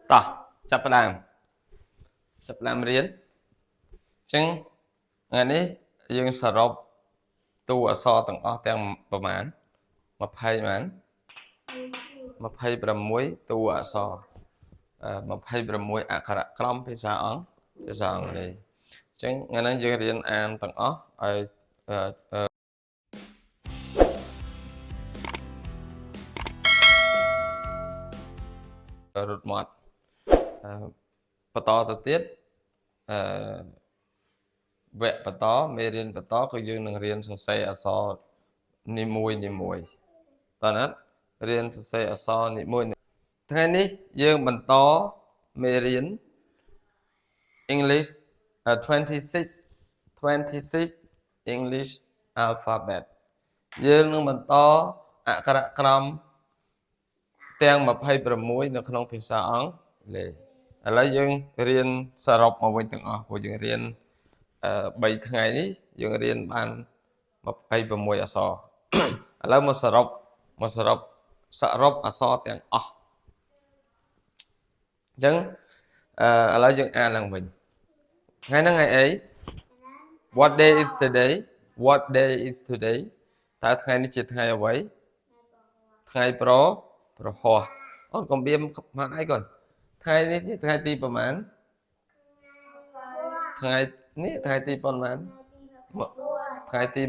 tỏ chập làm riêng chứng ngày này dương sở rộp tu ở so tầng o tăngประมาณ20 มัน26ตัวอักษร26อักขระกรอมภาษาอังกฤษចឹងថ្ងៃនេះយើងរៀនអានទាំងអស់ឲ្យរត់មាត់បន្តទៅទៀតវគ្គបន្តមេរៀនបន្តគឺយើងនឹងរៀនសរសេរអក្សរនីមួយតើណារៀនសរសេរអក្សរនីមួយថ្ងៃនេះយើងបន្តមេរៀន English 26 English alphabet យើងនឹងបន្តអក្ខរក្រមទាំង26នៅក្នុងភាសាអង់គ្លេសឥឡូវយើងរៀនសរុបមកវិញទាំងអស់ព្រោះយើងរៀន3ថ្ងៃនេះយើងរៀនបាន26អក្សរឥឡូវមកសរុបអក្សរទាំងអស់អញ្ចឹងឥឡូវយើងអានឡើងវិញថ្ងៃហ្នឹងថ្ងៃអី What day is today តើថ្ងៃនេះជាថ្ងៃអ្វីថ្ងៃប្រហ័សអូនកុំបៀមបានអីកូនថ្ងៃនេះជាថ្ងៃទីប្រហែលថ្ងៃនេះថ្ងៃទីប៉ុន្មានថ្ងៃទី24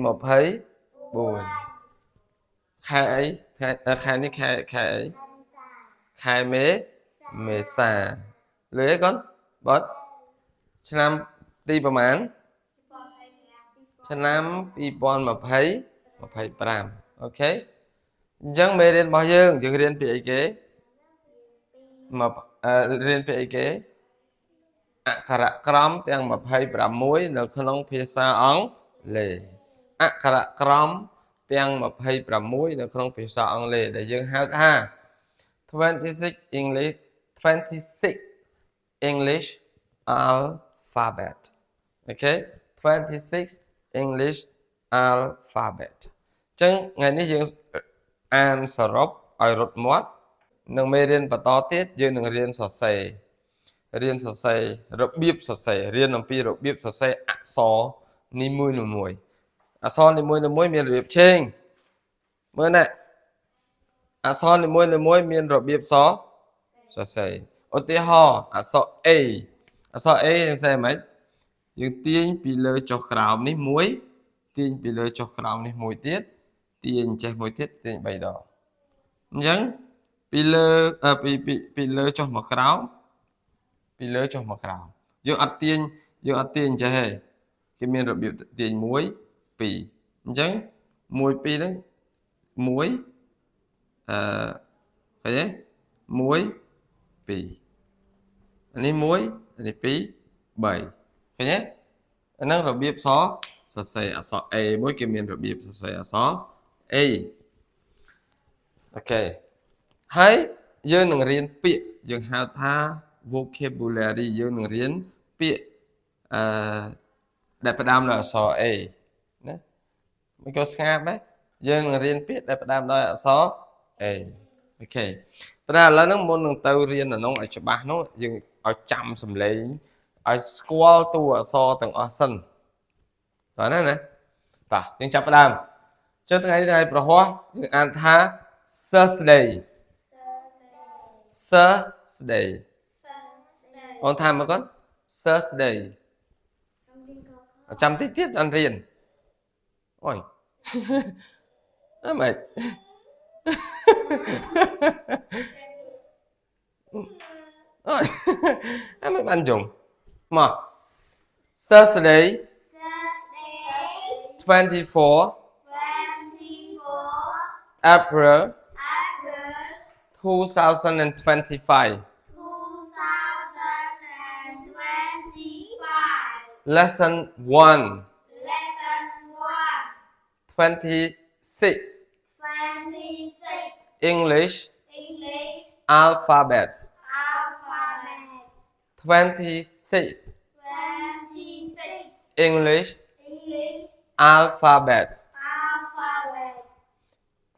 ខែអីខែនេះខែអីខែមេសាលឺអីកូនបត់ឆ្នាំទីប្រហែលឆ្នាំ2025អូខេអញ្ចឹងមេរៀនរបស់យើងរៀនពីអីគេរៀនពីអីគេអក្ខរក្រមទាំង26នៅក្នុងភាសាអង់គ្លេសអក្ខរក្រមទាំង26នៅក្នុងភាសាអង់គ្លេសដែលយើងហៅថា26 English alphabet អូខេ26 English alphabet អញ្ចឹងថ្ងៃនេះយើងអានសរុបឲ្យរត់មាត់នឹងមេរៀនបន្តទៀតយើងនឹងរៀនសរសេររបៀបសរសេររៀនអំពីរបៀបសរសេរអក្សរនីមួយអក្សរនីមួយមានរបៀបឆេងមើលណាអក្សរនីមួយមានរបៀបសរសេរឧទាហរណ៍អក្សរ A យើងសរសេរមិនយើងទាញពីលើចុះក្រោមនេះមួយទាញពីលើចុះក្រោមនេះមួយទៀតទាញចេះមួយទៀតទាញ3ដងអញ្ចឹងពីលើចុះមកក្រោមយើងអត់ទាញចេះទេគេមានរបៀបទាញ1 2អញ្ចឹង1 2ហ្នឹង1ឃើញទេ1 2អានេះ1អានេះ2 3ឃើញទេអាហ្នឹងរបៀបសរសេរអក្សរ A មួយគេមានរបៀបសរសេរអក្សរ A អូខេហើយយើងនឹងរៀនពាក្យយើងហៅថា vocabulary យើងនឹងរៀនពាក្យដែលផ្ដើមដោយអក្សរ A ណាមិនក៏ស្ងាប់ដែរយើងនឹងរៀនពាក្យដែលផ្ដើមដោយអក្សរ A អូខេប៉ុន្តែឥឡូវហ្នឹងមុននឹងទៅរៀនអានោះឲ្យច្បាស់នោះយើងឲ្យចាំសំឡេងឲ្យស្គាល់តួអក្សរទាំងអស់សិនបាទណាបាទយើងចាប់ផ្ដើមចុះថ្ងៃប្រហ័សយើងអានថា Thursday អូនថាមកកូន Thursday ចាំតិចទៀតអត់រៀនអូយអើម៉េចអូយអើមិនបានយំមក Thursday 24 April 2025 Lesson 1 26 English alphabets 26 English alphabets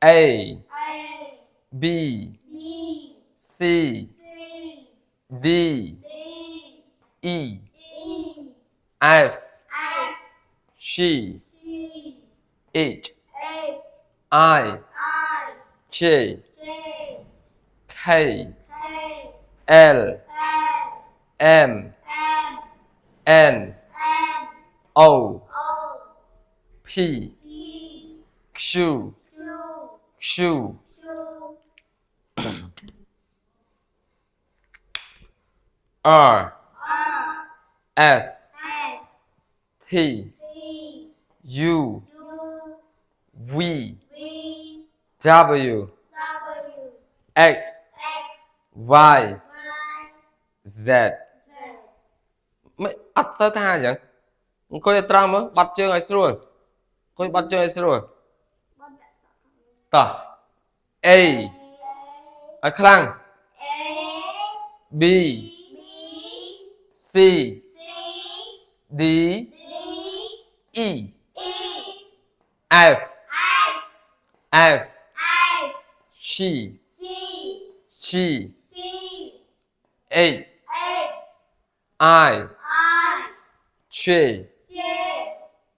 A B C D E F G H I J K L M N O P Q Q R S T U V W X Y Z មិនអត់សូវថាអញ្ចឹងអង្គុយឲ្យត្រង់មើលបាត់ជើងឲ្យស្រួលអង្គុយបាត់ជើងឲ្យស្រួលតោះ A ឲ្យខ្លាំង B C D E F F G G H I J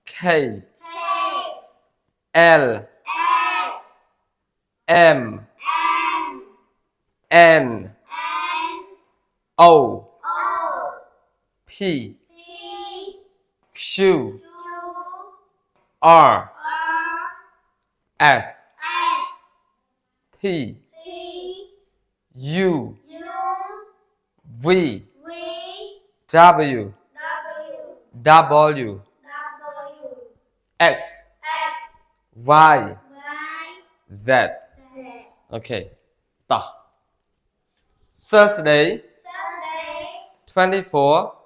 K L M N O P Q R S T U V W W X Y Z Okay តោះ Thursday 24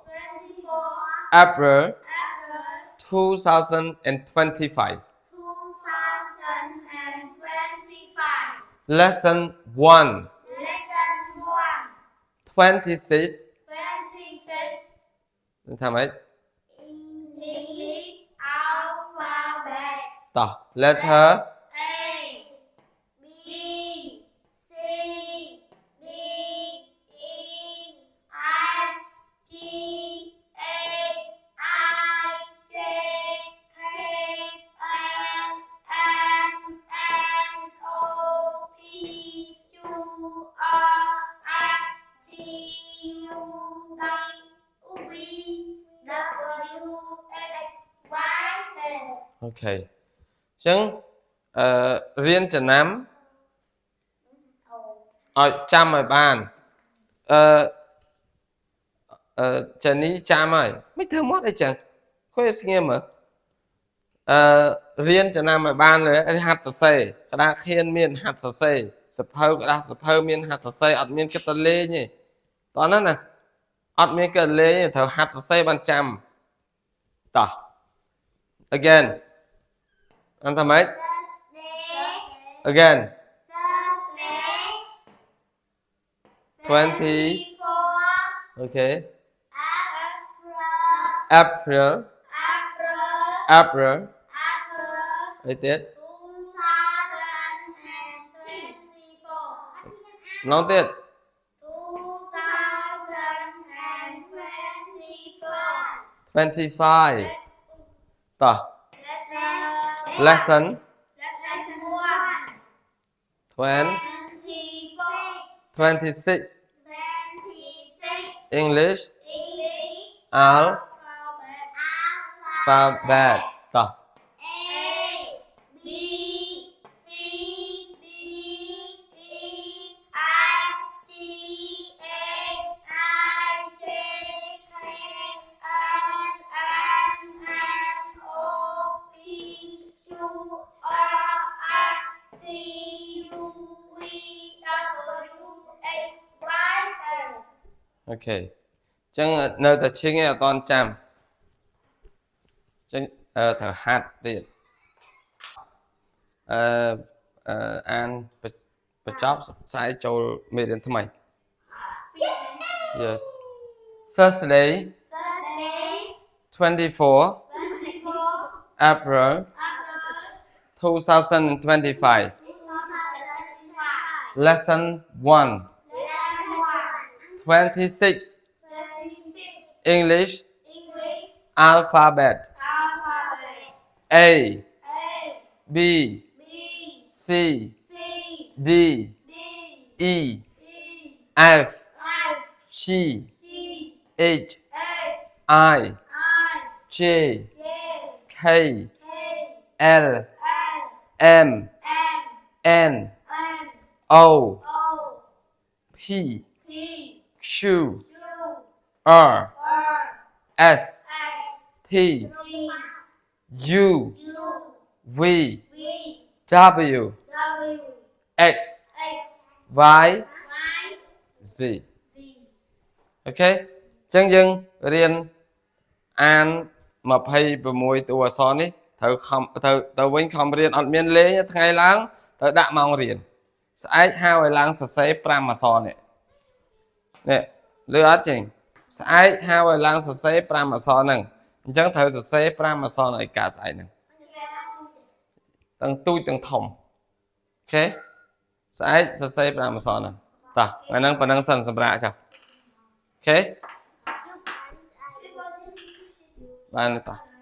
April 2025 Lesson 1 26 ថាម៉េចតោះ letter Okay អញ្ចឹងរៀនចំណាំឲ្យចាំឲ្យបានចានេះចាំហើយមិនធ្វើមកអីចឹងគួយស្ងៀមមើលរៀនចំណាំឲ្យបានលើហាត់សរសេរក្តារខៀនមានហាត់សរសេរសភៅក្តារសភៅមានហាត់សរសេរអត់មានគិតទៅលេងទេតោះហ្នឹងណាអត់មានគិតលេងទេត្រូវហាត់សរសេរបានចាំតោះ again អន្តម៉េច again 20 okay April អីទៀតម្ដងទៀត 25 តោះ lesson 26 English alphabet តោះ Okay អញ្ចឹងនៅតែឈិងឯងអត់តន់ចាំអញ្ចឹងត្រូវហាត់ទៀតអានបញ្ចប់ផ្សាយចូលមេរៀនថ្មី Yes Thursday 24 April 2025 Lesson 1 26 English English alphabet alphabet A A B B C C D D E E F F G C H H I I J J K K L L M M N N O O P P Q Q R R S S T T U U V V W W X X Y Y Z Z អូខេអញ្ចឹងយើងរៀនអាន26តួអក្សរនេះត្រូវខំទៅវិញខំរៀនអត់មានលេងថ្ងៃឡើងត្រូវដាក់ម៉ោងរៀនស្អែកហៅឲ្យឡើងសរសេរ5អក្សរនេះលឺអត់ចេញស្អែកហៅឲ្យឡើងសរសេរ5អក្សរហ្នឹងអញ្ចឹងត្រូវសរសេរ5អក្សរនៅឯកាស្អែកហ្នឹងទាំងទូចទាំងធំអូខេស្អែកសរសេរ5អក្សរហ្នឹងតោះថ្ងៃហ្នឹងប៉ុណ្្នឹងសិនសម្រាប់ចុះអូខេបានទេតោះ